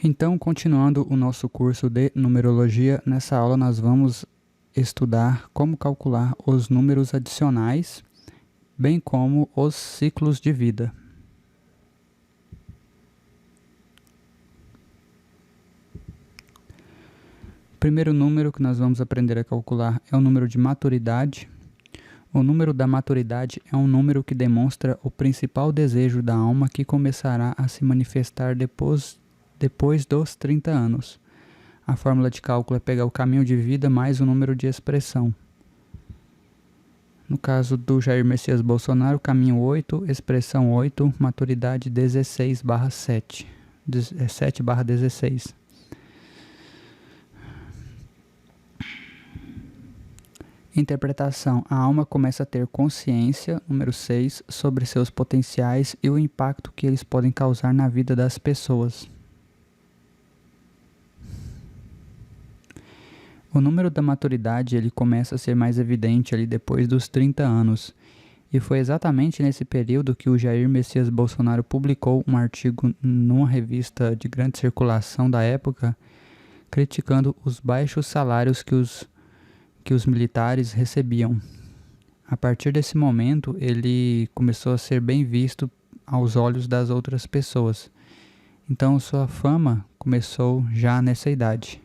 Então, continuando o nosso curso de numerologia, nessa aula nós vamos estudar como calcular os números adicionais, bem como os ciclos de vida. O primeiro número que nós vamos aprender a calcular é o número de maturidade. O número da maturidade é um número que demonstra o principal desejo da alma que começará a se manifestar depois dos 30 anos. A fórmula de cálculo é pegar o caminho de vida mais o número de expressão. No caso do Jair Messias Bolsonaro, caminho 8, expressão 8, maturidade 16/7. 7/16. Interpretação. A alma começa a ter consciência, número 6, sobre seus potenciais e o impacto que eles podem causar na vida das pessoas. O número da maturidade ele começa a ser mais evidente ali depois dos 30 anos. E foi exatamente nesse período que o Jair Messias Bolsonaro publicou um artigo numa revista de grande circulação da época, criticando os baixos salários que os militares recebiam. A partir desse momento, ele começou a ser bem visto aos olhos das outras pessoas. Então, sua fama começou já nessa idade.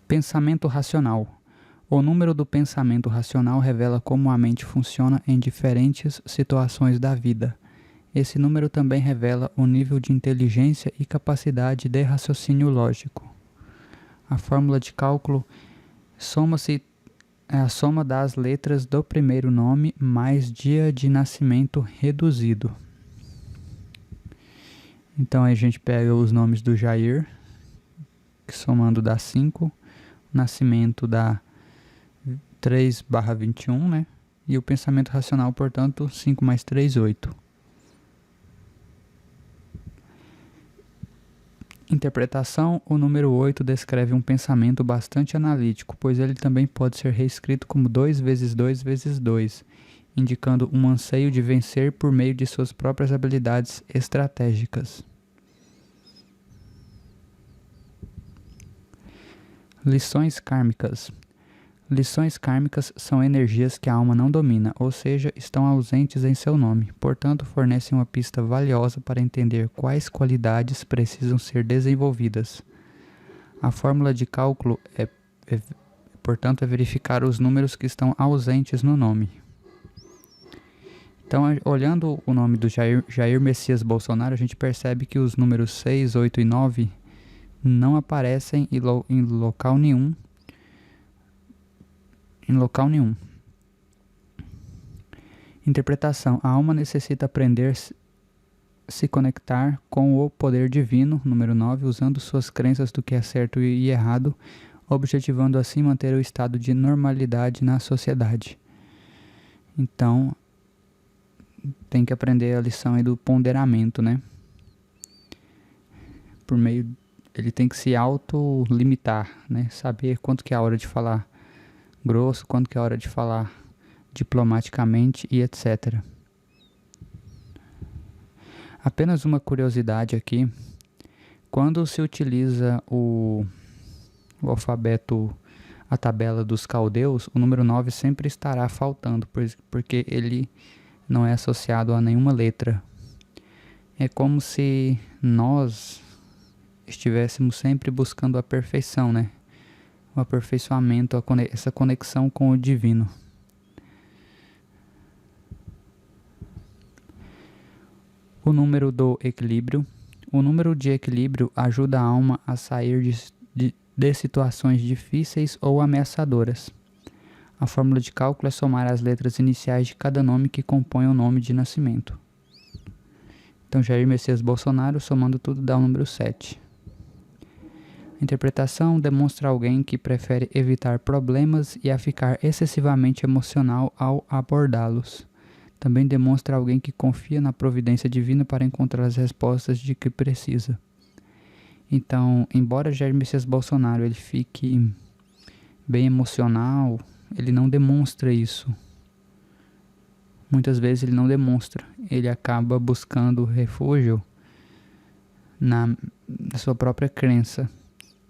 Pensamento racional. O número do pensamento racional revela como a mente funciona em diferentes situações da vida. Esse número também revela o nível de inteligência e capacidade de raciocínio lógico. A fórmula de cálculo é a soma das letras do primeiro nome mais dia de nascimento reduzido. Então aí a gente pega os nomes do Jair, que somando dá 5, nascimento dá 3/21, né? E o pensamento racional, portanto, 5 mais 3, 8. Interpretação. O número 8 descreve um pensamento bastante analítico, pois ele também pode ser reescrito como 2 vezes 2 vezes 2, indicando um anseio de vencer por meio de suas próprias habilidades estratégicas. Lições kármicas. Lições kármicas são energias que a alma não domina, ou seja, estão ausentes em seu nome. Portanto, fornecem uma pista valiosa para entender quais qualidades precisam ser desenvolvidas. A fórmula de cálculo portanto, é verificar os números que estão ausentes no nome. Então, olhando o nome do Jair Messias Bolsonaro, a gente percebe que os números 6, 8 e 9 não aparecem em local nenhum. Interpretação. A alma necessita aprender a se conectar com o poder divino, número 9, usando suas crenças do que é certo e errado, objetivando assim manter o estado de normalidade na sociedade. Então, tem que aprender a lição aí do ponderamento, né? Ele tem que se autolimitar, né? Saber quanto que é a hora de falar grosso, quando que é hora de falar diplomaticamente e etc. Apenas uma curiosidade aqui. Quando se utiliza o alfabeto, a tabela dos caldeus, o número 9 sempre estará faltando, porque ele não é associado a nenhuma letra. É como se nós estivéssemos sempre buscando a perfeição, né? O aperfeiçoamento, essa conexão com o divino. O número do equilíbrio. O número de equilíbrio ajuda a alma a sair de situações difíceis ou ameaçadoras. A fórmula de cálculo é somar as letras iniciais de cada nome que compõe o nome de nascimento. Então, Jair Messias Bolsonaro, somando tudo, dá o número 7. A interpretação demonstra alguém que prefere evitar problemas e a ficar excessivamente emocional ao abordá-los. Também demonstra alguém que confia na providência divina para encontrar as respostas de que precisa. Então, embora Jair Messias Bolsonaro ele fique bem emocional, ele não demonstra isso. muitas vezes ele não demonstra, ele acaba buscando refúgio na sua própria crença.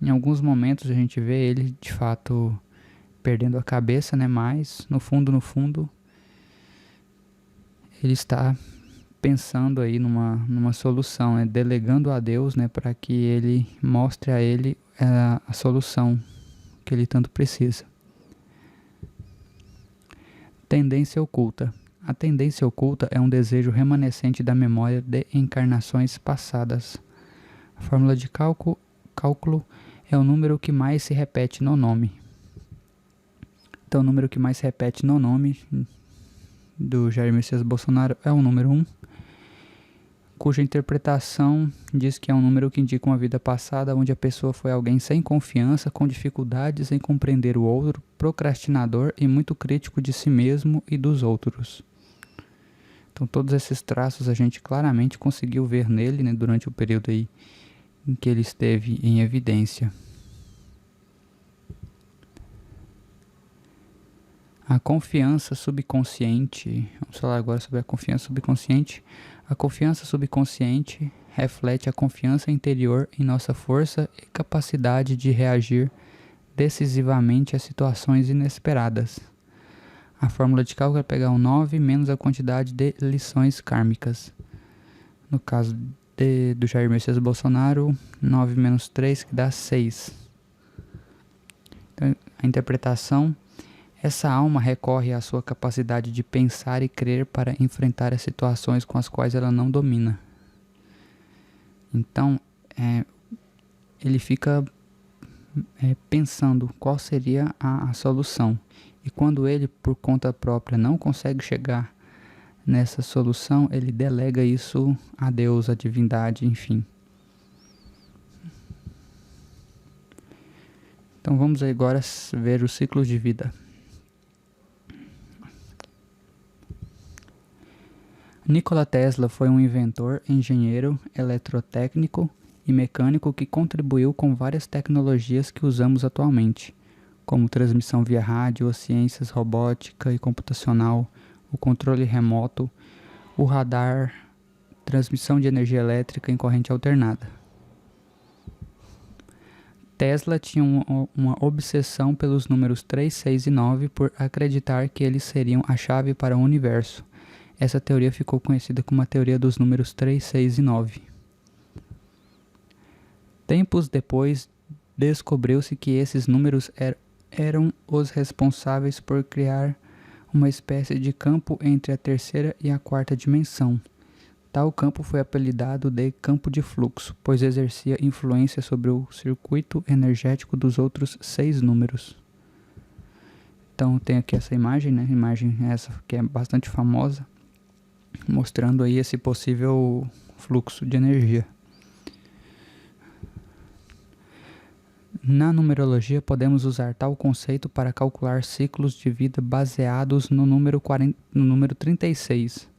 Em alguns momentos a gente vê ele de fato perdendo a cabeça, né? Mas no fundo, ele está pensando aí numa solução, né? Delegando a Deus, né? Para que ele mostre a ele a solução que ele tanto precisa. Tendência oculta. A tendência oculta é um desejo remanescente da memória de encarnações passadas. A fórmula de cálculo é o número que mais se repete no nome. Então, o número que mais se repete no nome do Jair Messias Bolsonaro é o número 1, cuja interpretação diz que é um número que indica uma vida passada onde a pessoa foi alguém sem confiança, com dificuldades em compreender o outro, procrastinador e muito crítico de si mesmo e dos outros. Então, todos esses traços a gente claramente conseguiu ver nele, né, durante o período aí em que ele esteve em evidência. A confiança subconsciente. Vamos falar agora sobre a confiança subconsciente. A confiança subconsciente reflete a confiança interior em nossa força e capacidade de reagir decisivamente a situações inesperadas. A fórmula de cálculo é pegar o 9 menos a quantidade de lições kármicas. No caso do Jair Messias Bolsonaro, 9 menos 3, que dá 6. Então, a interpretação: essa alma recorre à sua capacidade de pensar e crer para enfrentar as situações com as quais ela não domina. Então, ele fica pensando qual seria a solução. E quando ele, por conta própria, não consegue chegar nessa solução, ele delega isso a Deus, a divindade, enfim. Então vamos agora ver os ciclos de vida. Nikola Tesla foi um inventor, engenheiro, eletrotécnico e mecânico que contribuiu com várias tecnologias que usamos atualmente, como transmissão via rádio, ciências robótica e computacional, o controle remoto, o radar, transmissão de energia elétrica em corrente alternada. Tesla tinha uma obsessão pelos números 3, 6 e 9 por acreditar que eles seriam a chave para o universo. Essa teoria ficou conhecida como a teoria dos números 3, 6 e 9. Tempos depois, descobriu-se que esses números eram os responsáveis por criar uma espécie de campo entre a terceira e a quarta dimensão. Tal campo foi apelidado de campo de fluxo, pois exercia influência sobre o circuito energético dos outros 6 números. Então tem aqui essa imagem, né? Imagem essa que é bastante famosa, mostrando aí esse possível fluxo de energia. Na numerologia, podemos usar tal conceito para calcular ciclos de vida baseados no número 36.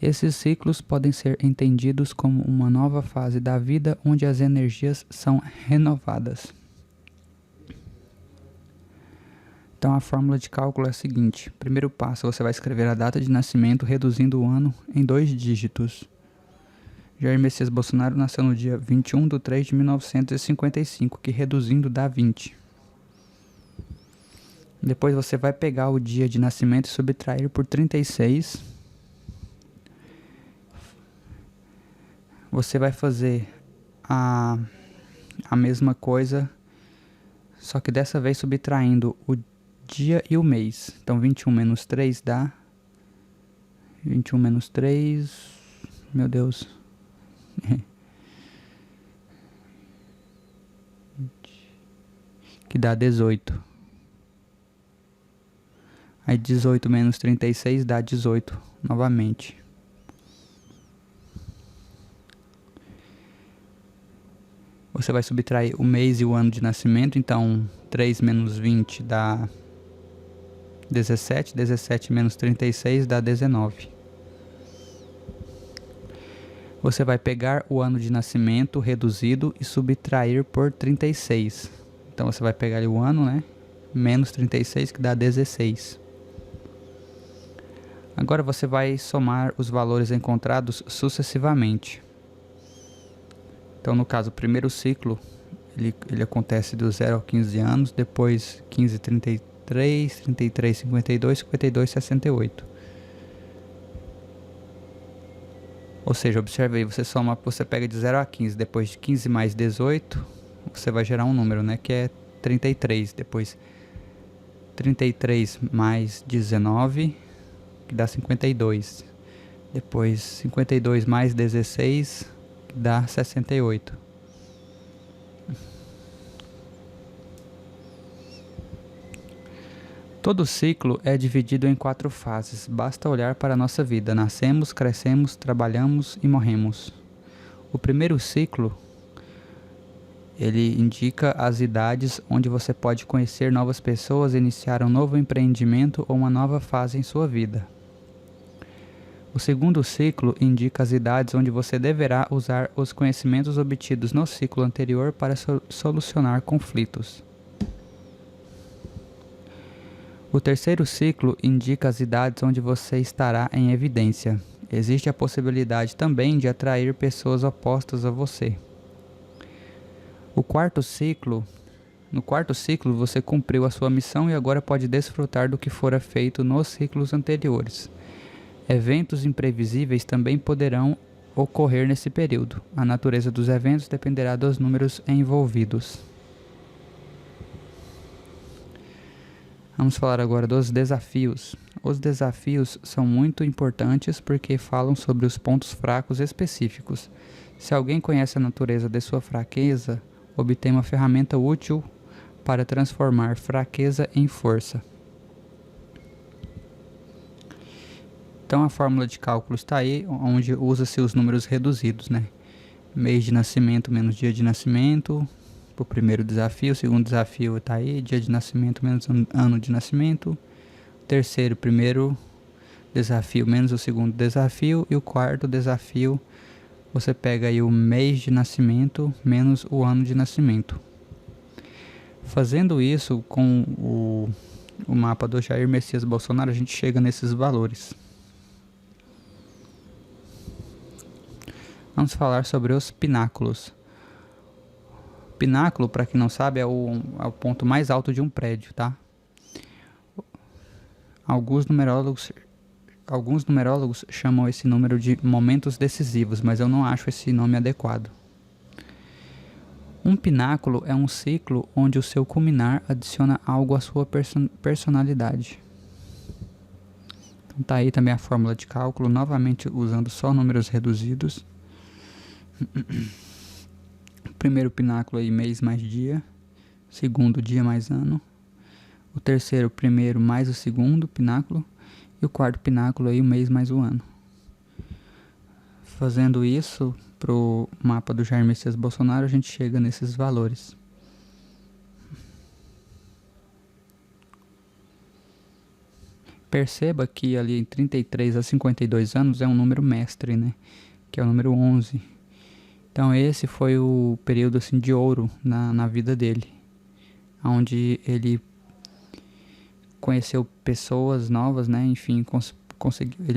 Esses ciclos podem ser entendidos como uma nova fase da vida onde as energias são renovadas. Então a fórmula de cálculo é a seguinte: primeiro passo, você vai escrever a data de nascimento reduzindo o ano em 2 dígitos. Jair Messias Bolsonaro nasceu no dia 21 de 3 de 1955, que reduzindo dá 20. Depois você vai pegar o dia de nascimento e subtrair por 36. Você vai fazer a mesma coisa, só que dessa vez subtraindo o dia e o mês. Então 21 menos 3 dá... 21 menos 3... Meu Deus... que dá 18. Aí 18 menos 36 dá 18 novamente. Você vai subtrair o mês e o ano de nascimento, então 3 menos 20 dá 17, 17 menos 36 dá 19. Você vai pegar o ano de nascimento reduzido e subtrair por 36. Então você vai pegar ali o ano, né? Menos 36, que dá 16. Agora você vai somar os valores encontrados sucessivamente. Então, no caso, o primeiro ciclo, ele acontece do 0 a 15 anos, depois 15, 33, 33, 52, 52, 68. Ou seja, observe aí, você pega de 0 a 15, depois de 15 mais 18, você vai gerar um número, né, que é 33. Depois 33 mais 19, que dá 52. Depois 52 mais 16, que dá 68. Todo ciclo é dividido em 4 fases. Basta olhar para a nossa vida. Nascemos, crescemos, trabalhamos e morremos. O primeiro ciclo, ele indica as idades onde você pode conhecer novas pessoas, iniciar um novo empreendimento ou uma nova fase em sua vida. O segundo ciclo indica as idades onde você deverá usar os conhecimentos obtidos no ciclo anterior para solucionar conflitos. O terceiro ciclo indica as idades onde você estará em evidência. Existe a possibilidade também de atrair pessoas opostas a você. No quarto ciclo, você cumpriu a sua missão e agora pode desfrutar do que fora feito nos ciclos anteriores. Eventos imprevisíveis também poderão ocorrer nesse período. A natureza dos eventos dependerá dos números envolvidos. Vamos falar agora dos desafios. Os desafios são muito importantes porque falam sobre os pontos fracos específicos. Se alguém conhece a natureza de sua fraqueza, obtém uma ferramenta útil para transformar fraqueza em força. Então a fórmula de cálculo está aí, onde usa-se os números reduzidos, né? Mês de nascimento menos dia de nascimento, o primeiro desafio. O segundo desafio está aí, dia de nascimento menos ano de nascimento. Terceiro, primeiro desafio menos o segundo desafio. E o quarto desafio, você pega aí o mês de nascimento menos o ano de nascimento. Fazendo isso com o mapa do Jair Messias Bolsonaro, a gente chega nesses valores. Vamos falar sobre os pináculos. Pináculo, para quem não sabe, é o ponto mais alto de um prédio, tá? Alguns numerólogos chamam esse número de momentos decisivos, mas eu não acho esse nome adequado. Um pináculo é um ciclo onde o seu culminar adiciona algo à sua personalidade. Então tá aí também a fórmula de cálculo, novamente usando só números reduzidos. Primeiro pináculo aí, mês mais dia. Segundo, dia mais ano. O terceiro, primeiro mais o segundo pináculo. E o quarto pináculo aí, o mês mais o ano. Fazendo isso pro mapa do Jair Messias Bolsonaro, a gente chega nesses valores. Perceba que ali em 33 a 52 anos é um número mestre, né? Que é o número 11. Então esse foi o período assim, de ouro na vida dele, onde ele conheceu pessoas novas, né? Enfim,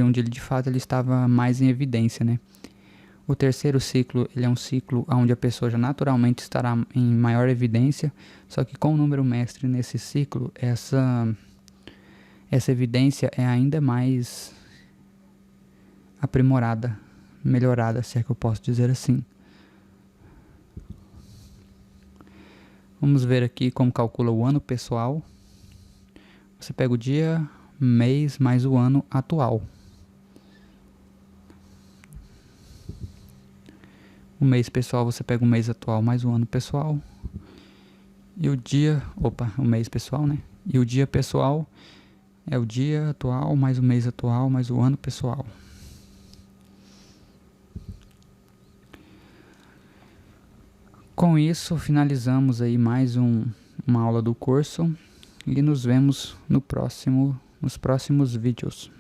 onde ele de fato ele estava mais em evidência, né? O terceiro ciclo, ele é um ciclo onde a pessoa já naturalmente estará em maior evidência, só que com o número mestre nesse ciclo, essa evidência é ainda mais aprimorada, melhorada, se é que eu posso dizer assim. Vamos ver aqui como calcula o ano pessoal. Você pega o dia, mês mais o ano atual. O mês pessoal, você pega o mês atual mais o ano pessoal. E o dia, o mês pessoal, né? E o dia pessoal é o dia atual mais o mês atual mais o ano pessoal. Com isso, finalizamos aí mais uma aula do curso e nos vemos nos próximos vídeos.